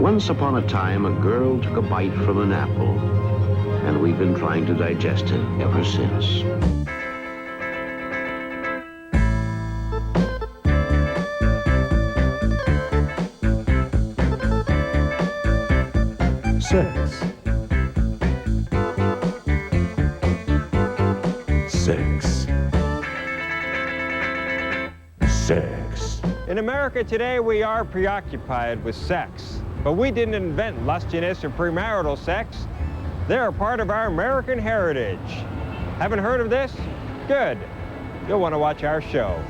Once upon a time, a girl took a bite from an apple, and we've been trying to digest it ever since. Sex. Sex. Sex. In America today, we are preoccupied with sex. But we didn't invent lustiness or premarital sex. They're a part of our American heritage. Haven't heard of this? Good. You'll want to watch our show.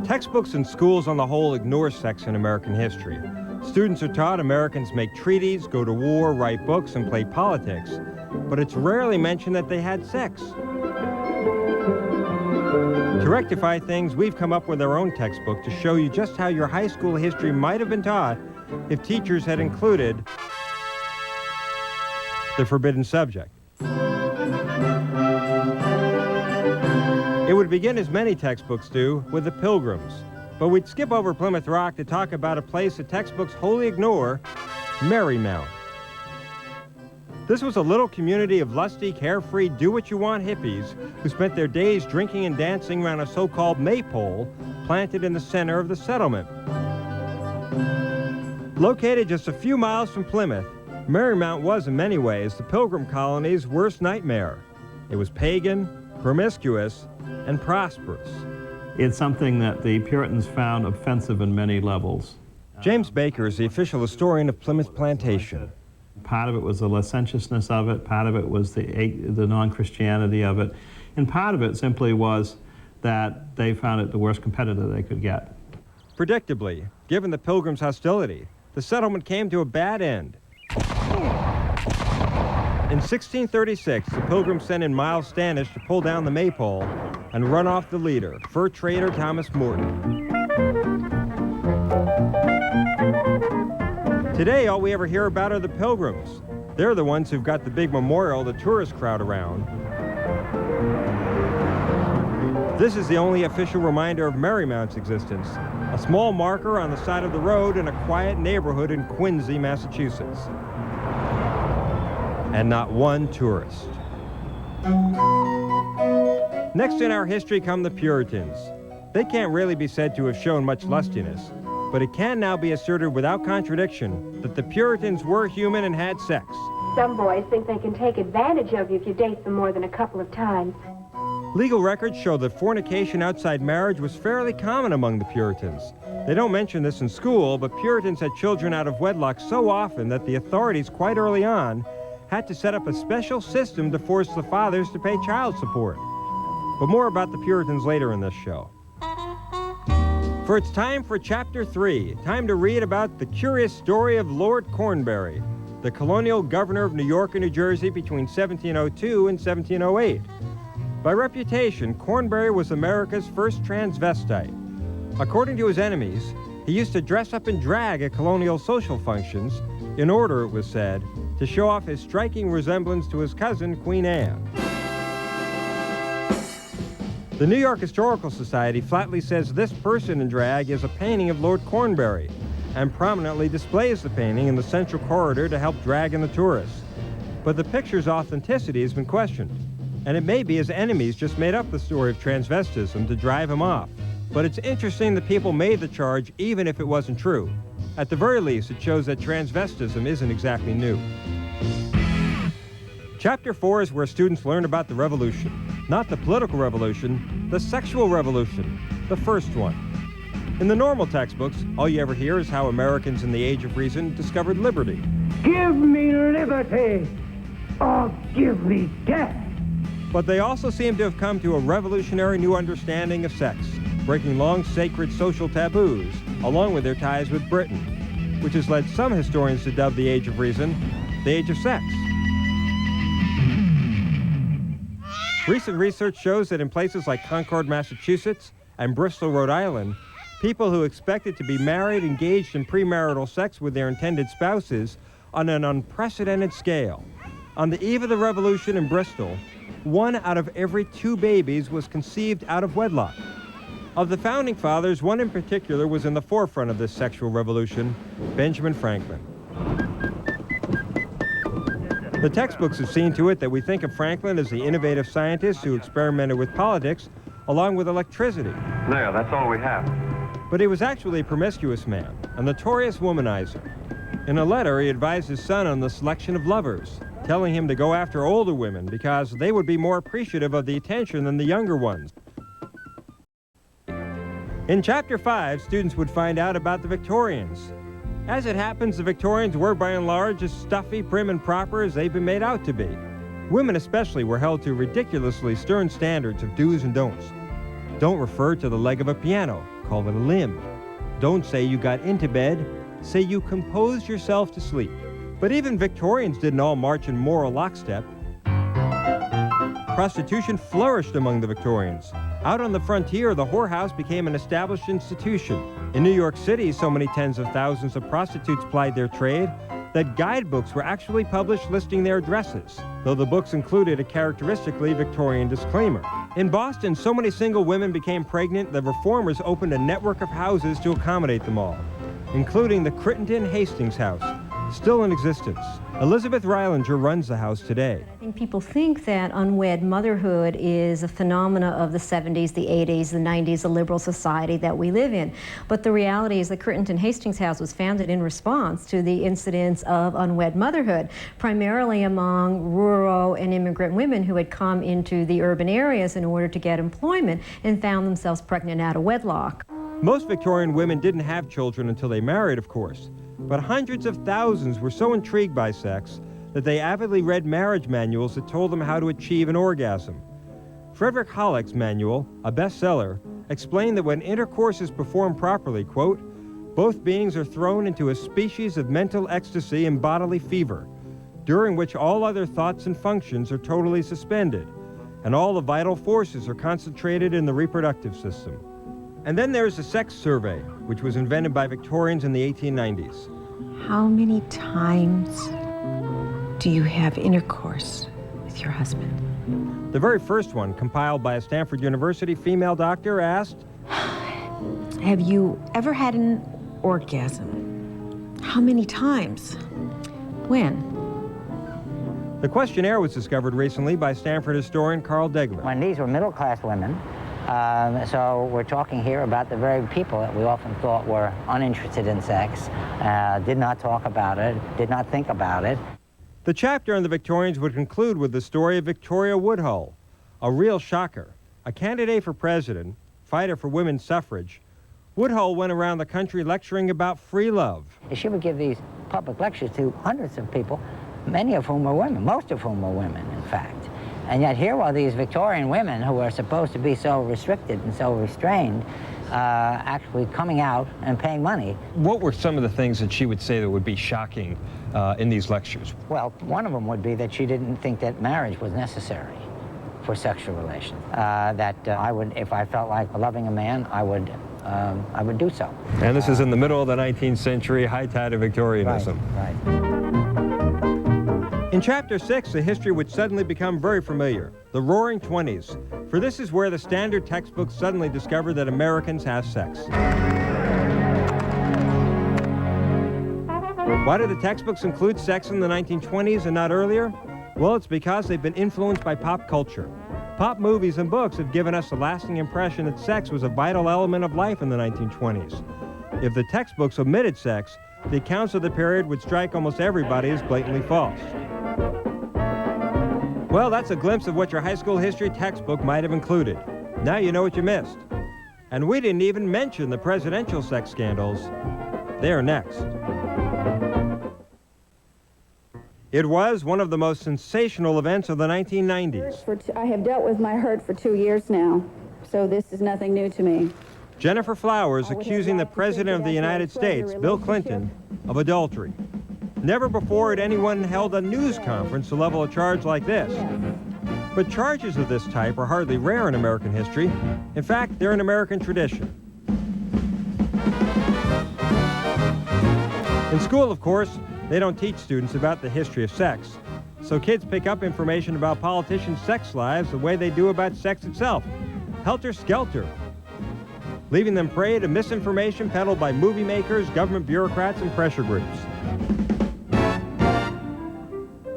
Textbooks and schools on the whole ignore sex in American history. Students are taught Americans make treaties, go to war, write books, and play politics, but it's rarely mentioned that they had sex. To rectify things, we've come up with our own textbook to show you just how your high school history might have been taught if teachers had included the forbidden subject. It would begin, as many textbooks do, with the Pilgrims. But we'd skip over Plymouth Rock to talk about a place that textbooks wholly ignore, Marymount. This was a little community of lusty, carefree, do-what-you-want hippies who spent their days drinking and dancing around a so-called Maypole planted in the center of the settlement. Located just a few miles from Plymouth, Marymount was in many ways the Pilgrim colony's worst nightmare. It was pagan, promiscuous, and prosperous. It's something that the Puritans found offensive in many levels. James Baker is the official historian of Plymouth Plantation. Part of it was the licentiousness of it, part of it was the non-Christianity of it, and part of it simply was that they found it the worst competitor they could get. Predictably, given the Pilgrims' hostility, the settlement came to a bad end. In 1636, the Pilgrims sent in Miles Standish to pull down the Maypole and run off the leader, fur trader Thomas Morton. Today, all we ever hear about are the Pilgrims. They're the ones who've got the big memorial the tourist crowd around. This is the only official reminder of Marymount's existence, a small marker on the side of the road in a quiet neighborhood in Quincy, Massachusetts. And not one tourist. Next in our history come the Puritans. They can't really be said to have shown much lustiness, but it can now be asserted without contradiction that the Puritans were human and had sex. Some boys think they can take advantage of you if you date them more than a couple of times. Legal records show that fornication outside marriage was fairly common among the Puritans. They don't mention this in school, but Puritans had children out of wedlock so often that the authorities quite early on had to set up a special system to force the fathers to pay child support. But more about the Puritans later in this show. For it's time for Chapter 3, time to read about the curious story of Lord Cornbury, the colonial governor of New York and New Jersey between 1702 and 1708. By reputation, Cornbury was America's first transvestite. According to his enemies, he used to dress up in drag at colonial social functions in order, it was said, to show off his striking resemblance to his cousin, Queen Anne. The New York Historical Society flatly says this person in drag is a painting of Lord Cornbury and prominently displays the painting in the central corridor to help drag in the tourists. But the picture's authenticity has been questioned, and it may be his enemies just made up the story of transvestism to drive him off. But it's interesting that people made the charge even if it wasn't true. At the very least, it shows that transvestism isn't exactly new. Chapter 4 is where students learn about the revolution. Not the political revolution, the sexual revolution, the first one. In the normal textbooks, all you ever hear is how Americans in the Age of Reason discovered liberty. Give me liberty, or give me death. But they also seem to have come to a revolutionary new understanding of sex, breaking long sacred social taboos, along with their ties with Britain, which has led some historians to dub the Age of Reason the Age of Sex. Recent research shows that in places like Concord, Massachusetts, and Bristol, Rhode Island, People who expected to be married engaged in premarital sex with their intended spouses on an unprecedented scale. On the eve of the revolution in Bristol, 1 out of every 2 babies was conceived out of wedlock. Of the founding fathers, one in particular was in the forefront of this sexual revolution, Benjamin Franklin. The textbooks have seen to it that we think of Franklin as the innovative scientist who experimented with politics along with electricity. There, that's all we have. But he was actually a promiscuous man, a notorious womanizer. In a letter, he advised his son on the selection of lovers, telling him to go after older women because they would be more appreciative of the attention than the younger ones. In Chapter 5, students would find out about the Victorians. As it happens, the Victorians were by and large as stuffy, prim, and proper as they've been made out to be. Women especially were held to ridiculously stern standards of do's and don'ts. Don't refer to the leg of a piano, call it a limb. Don't say you got into bed, say you composed yourself to sleep. But even Victorians didn't all march in moral lockstep. Prostitution flourished among the Victorians. Out on the frontier, the whorehouse became an established institution. In New York City, so many tens of thousands of prostitutes plied their trade that guidebooks were actually published listing their addresses, though the books included a characteristically Victorian disclaimer. In Boston, so many single women became pregnant that reformers opened a network of houses to accommodate them all, including the Crittenden Hastings House, still in existence. Elizabeth Rylanger runs the house today. I think people think that unwed motherhood is a phenomena of the 70s, the 80s, the 90s, the liberal society that we live in. But the reality is the Crittenden Hastings House was founded in response to the incidence of unwed motherhood, primarily among rural and immigrant women who had come into the urban areas in order to get employment and found themselves pregnant out of wedlock. Most Victorian women didn't have children until they married, of course. But hundreds of thousands were so intrigued by sex that they avidly read marriage manuals that told them how to achieve an orgasm. Frederick Hollick's manual, a bestseller, explained that when intercourse is performed properly, quote, both beings are thrown into a species of mental ecstasy and bodily fever, during which all other thoughts and functions are totally suspended, and all the vital forces are concentrated in the reproductive system. And then there's the sex survey, which was invented by Victorians in the 1890s. How many times do you have intercourse with your husband? The very first one, compiled by a Stanford University female doctor, asked, have you ever had an orgasm? How many times? When? The questionnaire was discovered recently by Stanford historian Carl Degler. When these were middle-class women, so we're talking here about the very people that we often thought were uninterested in sex, did not talk about it, did not think about it. The chapter on the Victorians would conclude with the story of Victoria Woodhull, a real shocker. A candidate for president, fighter for women's suffrage, Woodhull went around the country lecturing about free love. She would give these public lectures to hundreds of people, many of whom were women, most of whom were women, in fact. And yet here were these Victorian women who were supposed to be so restricted and so restrained, actually coming out and paying money. What were some of the things that she would say that would be shocking in these lectures? Well, one of them would be that she didn't think that marriage was necessary for sexual relations. That I would, if I felt like loving a man, I would do so. And this is in the middle of the 19th century, high tide of Victorianism. Right. In Chapter 6, the history would suddenly become very familiar, the Roaring Twenties, for this is where the standard textbooks suddenly discovered that Americans have sex. Why do the textbooks include sex in the 1920s and not earlier? Well, it's because they've been influenced by pop culture. Pop movies and books have given us a lasting impression that sex was a vital element of life in the 1920s. If the textbooks omitted sex, the accounts of the period would strike almost everybody as blatantly false. Well, that's a glimpse of what your high school history textbook might have included. Now you know what you missed. And we didn't even mention the presidential sex scandals. They're next. It was one of the most sensational events of the 1990s. I have dealt with my hurt for 2 years now, so this is nothing new to me. Jennifer Flowers accusing the President of the United States, Bill Clinton, of adultery. Never before had anyone held a news conference to level a charge like this. But charges of this type are hardly rare in American history. In fact, they're an American tradition. In school, of course, they don't teach students about the history of sex. So kids pick up information about politicians' sex lives the way they do about sex itself. Helter-skelter. Leaving them prey to misinformation peddled by movie makers, government bureaucrats, and pressure groups.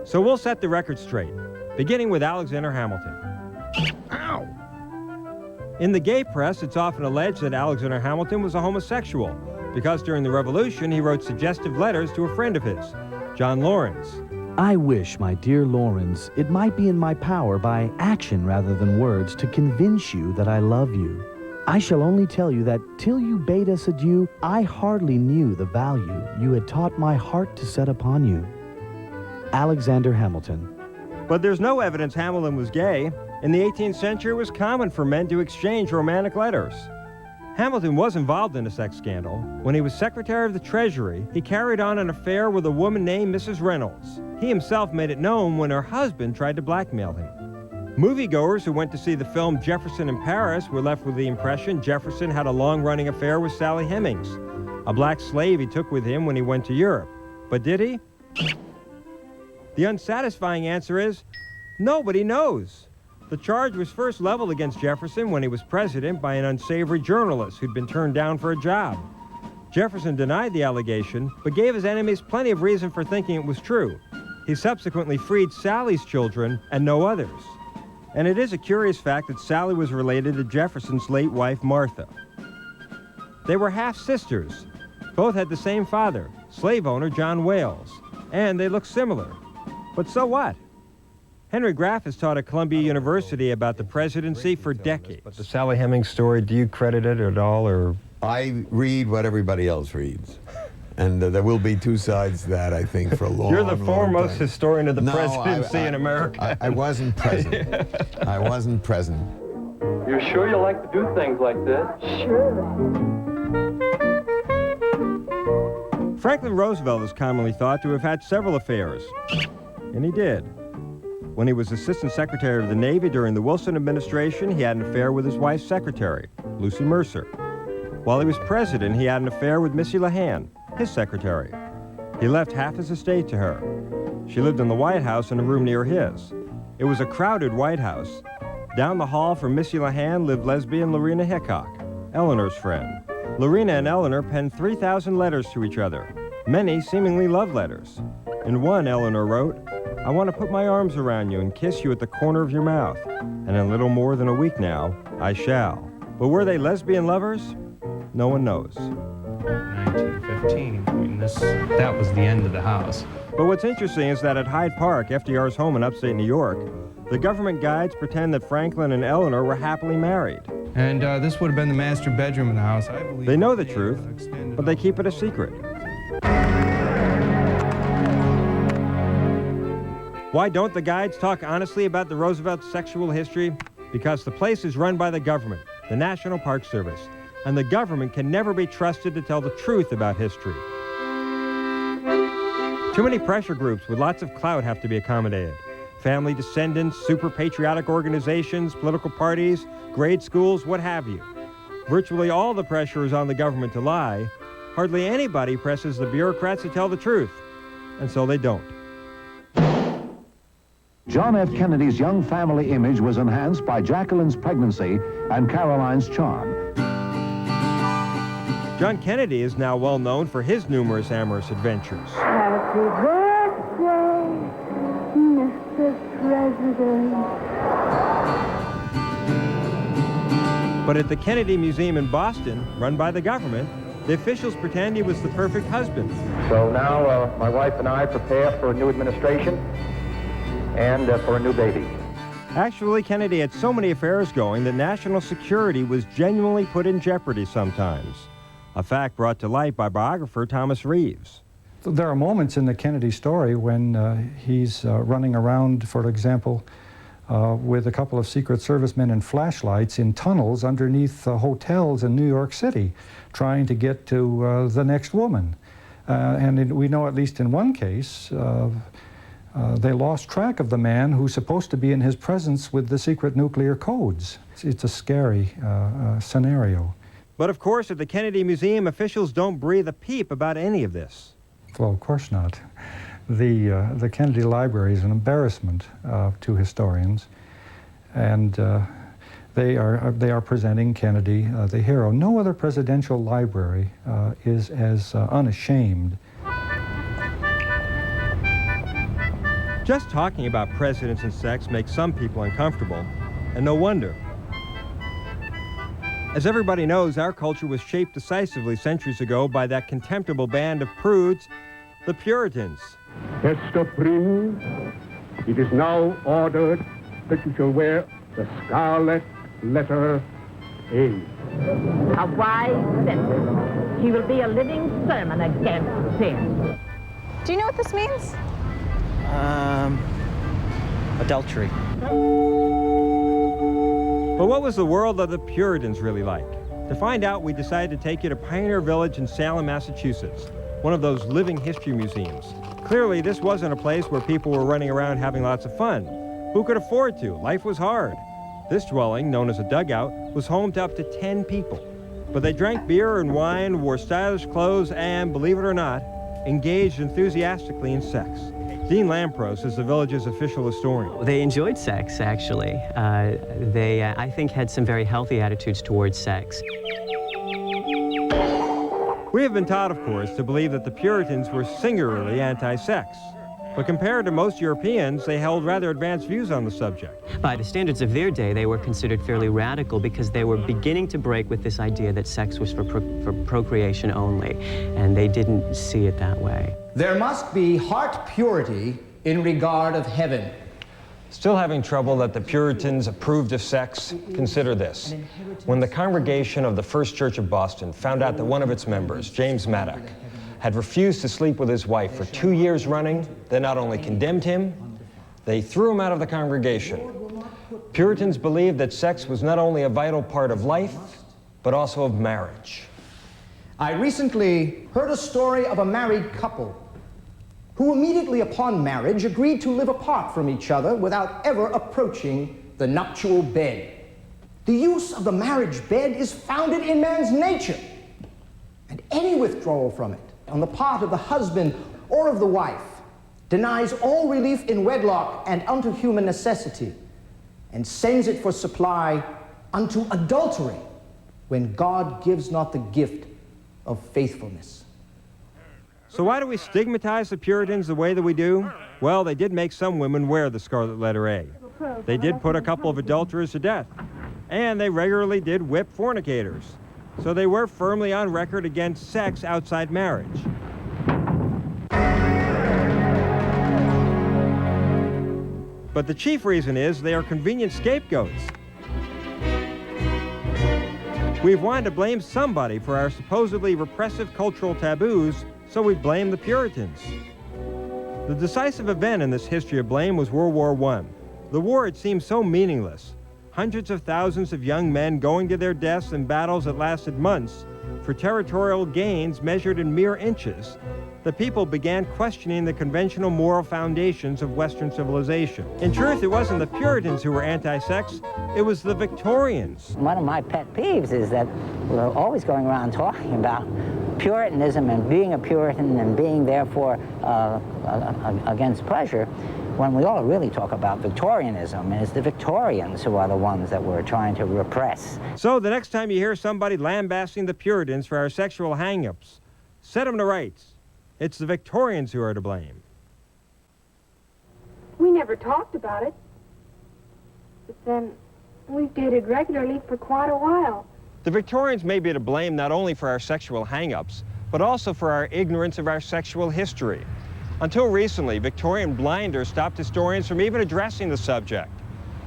So we'll set the record straight, beginning with Alexander Hamilton. Ow! In the gay press, it's often alleged that Alexander Hamilton was a homosexual because during the Revolution, he wrote suggestive letters to a friend of his, John Laurens. I wish, my dear Laurens, it might be in my power by action rather than words to convince you that I love you. I shall only tell you that till you bade us adieu, I hardly knew the value you had taught my heart to set upon you. Alexander Hamilton. But there's no evidence Hamilton was gay. In the 18th century, it was common for men to exchange romantic letters. Hamilton was involved in a sex scandal. When he was Secretary of the Treasury, he carried on an affair with a woman named Mrs. Reynolds. He himself made it known when her husband tried to blackmail him. Moviegoers who went to see the film Jefferson in Paris were left with the impression Jefferson had a long-running affair with Sally Hemings, a black slave he took with him when he went to Europe. But did he? The unsatisfying answer is, nobody knows. The charge was first leveled against Jefferson when he was president by an unsavory journalist who'd been turned down for a job. Jefferson denied the allegation, but gave his enemies plenty of reason for thinking it was true. He subsequently freed Sally's children and no others. And it is a curious fact that Sally was related to Jefferson's late wife, Martha. They were half-sisters. Both had the same father, slave owner John Wales, and they looked similar. But so what? Henry Graff has taught at Columbia University about the presidency for decades. But the Sally Hemings story, do you credit it at all, or? I read what everybody else reads. And there will be two sides to that, I think, for a long, You're the foremost time. historian of the presidency in America. I wasn't present. I wasn't present. You're sure you like to do things like this? Sure. Franklin Roosevelt is commonly thought to have had several affairs. And he did. When he was Assistant Secretary of the Navy during the Wilson administration, he had an affair with his wife's secretary, Lucy Mercer. While he was president, he had an affair with Missy Lehane, his secretary. He left half his estate to her. She lived in the White House in a room near his. It was a crowded White House. Down the hall from Missy Lehane lived lesbian Lorena Hickok, Eleanor's friend. Lorena and Eleanor penned 3,000 letters to each other, many seemingly love letters. In one, Eleanor wrote, "I want to put my arms around you and kiss you at the corner of your mouth. And in a little more than a week now, I shall." But were they lesbian lovers? No one knows. 1915, I mean, that was the end of the house. But what's interesting is that at Hyde Park, FDR's home in upstate New York, the government guides pretend that Franklin and Eleanor were happily married. And this would have been the master bedroom in the house, I believe. They know the truth, but they keep it a secret. Why don't the guides talk honestly about the Roosevelt sexual history? Because the place is run by the government, the National Park Service, and the government can never be trusted to tell the truth about history. Too many pressure groups with lots of clout have to be accommodated. Family descendants, super patriotic organizations, political parties, grade schools, what have you. Virtually all the pressure is on the government to lie. Hardly anybody presses the bureaucrats to tell the truth, and so they don't. John F. Kennedy's young family image was enhanced by Jacqueline's pregnancy and Caroline's charm. John Kennedy is now well known for his numerous amorous adventures. Happy birthday, Mr. President. But at the Kennedy Museum in Boston, run by the government, the officials pretend he was the perfect husband. So now my wife and I prepare for a new administration and for a new baby. Actually, Kennedy had so many affairs going that national security was genuinely put in jeopardy sometimes. A fact brought to light by biographer Thomas Reeves. There are moments in the Kennedy story when he's running around, for example, with a couple of Secret Service men and flashlights in tunnels underneath hotels in New York City, trying to get to the next woman. We know at least in one case, they lost track of the man who's supposed to be in his presence with the secret nuclear codes. It's a scary scenario. But of course, at the Kennedy Museum, officials don't breathe a peep about any of this. Well, of course not. The Kennedy Library is an embarrassment to historians, and they are presenting Kennedy the hero. No other presidential library is as unashamed. Just talking about presidents and sex makes some people uncomfortable, and no wonder. As everybody knows, our culture was shaped decisively centuries ago by that contemptible band of prudes, the Puritans. Hester Prynne, it is now ordered that you shall wear the scarlet letter A. A wise sentence. He will be a living sermon against sin. Do you know what this means? Adultery. But what was the world of the Puritans really like? To find out, we decided to take you to Pioneer Village in Salem, Massachusetts, one of those living history museums. Clearly, this wasn't a place where people were running around having lots of fun. Who could afford to? Life was hard. This dwelling, known as a dugout, was home to up to 10 people. But they drank beer and wine, wore stylish clothes, and, believe it or not, engaged enthusiastically in sex. Dean Lampros is the village's official historian. They enjoyed sex, actually. They, I think, had some very healthy attitudes towards sex. We have been taught, of course, to believe that the Puritans were singularly anti-sex. But compared to most Europeans, they held rather advanced views on the subject. By the standards of their day, they were considered fairly radical because they were beginning to break with this idea that sex was for procreation only, and they didn't see it that way. There must be heart purity in regard of heaven. Still having trouble that the Puritans approved of sex? Consider this. When the congregation of the First Church of Boston found out that one of its members, James Maddock, had refused to sleep with his wife for 2 years running, they not only condemned him, they threw him out of the congregation. Puritans believed that sex was not only a vital part of life, but also of marriage. I recently heard a story of a married couple who immediately upon marriage agreed to live apart from each other without ever approaching the nuptial bed. The use of the marriage bed is founded in man's nature, and any withdrawal from it on the part of the husband or of the wife denies all relief in wedlock and unto human necessity, and sends it for supply unto adultery, when God gives not the gift of faithfulness. So why do we stigmatize the Puritans the way that we do? Well, they did make some women wear the scarlet letter A. They did put a couple of adulterers to death, and they regularly did whip fornicators. So they were firmly on record against sex outside marriage. But the chief reason is they are convenient scapegoats. We've wanted to blame somebody for our supposedly repressive cultural taboos, so we blame the Puritans. The decisive event in this history of blame was World War I. The war had seemed so meaningless. Hundreds of thousands of young men going to their deaths in battles that lasted months for territorial gains measured in mere inches. The people began questioning the conventional moral foundations of Western civilization. In truth, it wasn't the Puritans who were anti-sex, it was the Victorians. One of my pet peeves is that we're always going around talking about Puritanism and being a Puritan and being therefore against pleasure, when we all really talk about Victorianism, and it's the Victorians who are the ones that we're trying to repress. So the next time you hear somebody lambasting the Puritans for our sexual hang-ups, set them to rights. It's the Victorians who are to blame. We never talked about it. But then, we've dated regularly for quite a while. The Victorians may be to blame not only for our sexual hang-ups, but also for our ignorance of our sexual history. Until recently, Victorian blinders stopped historians from even addressing the subject.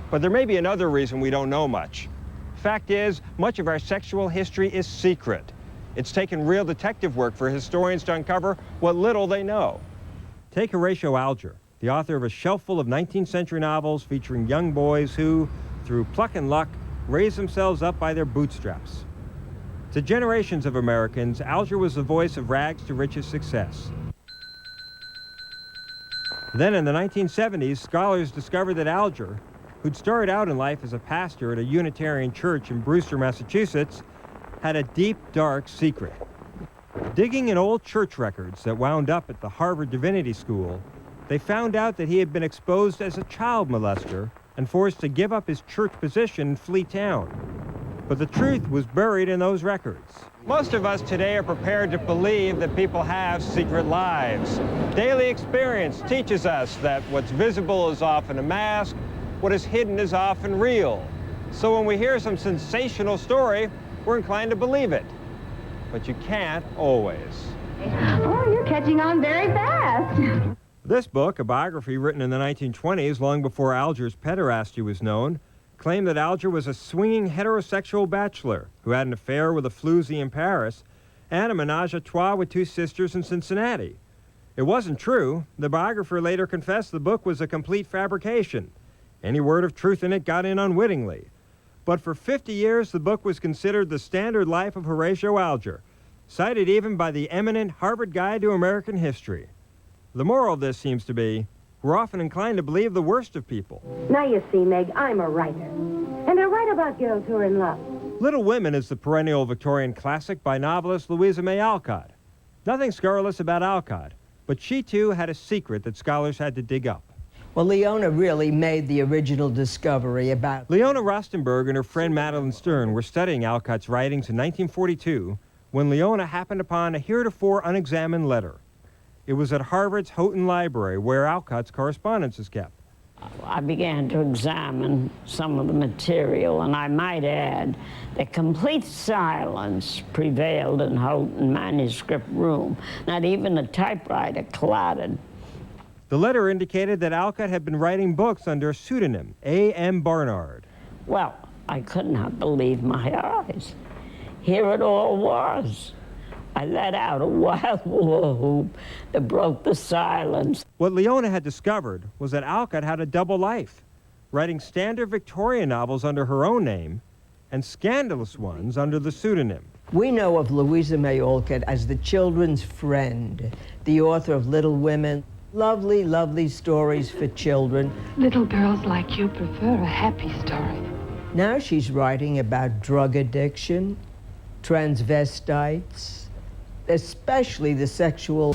But there may be another reason we don't know much. Fact is, much of our sexual history is secret. It's taken real detective work for historians to uncover what little they know. Take Horatio Alger, the author of a shelf full of 19th century novels featuring young boys who, through pluck and luck, raise themselves up by their bootstraps. To generations of Americans, Alger was the voice of rags to riches success. Then in the 1970s, scholars discovered that Alger, who'd started out in life as a pastor at a Unitarian church in Brewster, Massachusetts, had a deep, dark secret. Digging in old church records that wound up at the Harvard Divinity School, they found out that he had been exposed as a child molester and forced to give up his church position and flee town. But the truth was buried in those records. Most of us today are prepared to believe that people have secret lives. Daily experience teaches us that what's visible is often a mask, what is hidden is often real. So when we hear some sensational story, we're inclined to believe it. But you can't always. Oh, you're catching on very fast. This book, a biography written in the 1920s, long before Alger's pederasty was known, claimed that Alger was a swinging heterosexual bachelor who had an affair with a floozy in Paris and a menage a trois with 2 sisters in Cincinnati. It wasn't true. The biographer later confessed the book was a complete fabrication. Any word of truth in it got in unwittingly. But for 50 years, the book was considered the standard life of Horatio Alger, cited even by the eminent Harvard Guide to American History. The moral of this seems to be, we're often inclined to believe the worst of people. Now you see, Meg, I'm a writer. And I write about girls who are in love. Little Women is the perennial Victorian classic by novelist Louisa May Alcott. Nothing scurrilous about Alcott, but she too had a secret that scholars had to dig up. Well, Leona really made the original discovery about... Leona Rostenberg and her friend Madeline Stern were studying Alcott's writings in 1942 when Leona happened upon a heretofore unexamined letter. It was at Harvard's Houghton Library, where Alcott's correspondence is kept. I began to examine some of the material, and I might add that complete silence prevailed in Houghton manuscript room. Not even a typewriter clattered. The letter indicated that Alcott had been writing books under a pseudonym, A.M. Barnard. Well, I could not believe my eyes. Here it all was. I let out a wild whoop that broke the silence. What Leona had discovered was that Alcott had a double life, writing standard Victorian novels under her own name and scandalous ones under the pseudonym. We know of Louisa May Alcott as the children's friend, the author of Little Women. Lovely, lovely stories for children. Little girls like you prefer a happy story. Now she's writing about drug addiction, transvestites, especially the sexual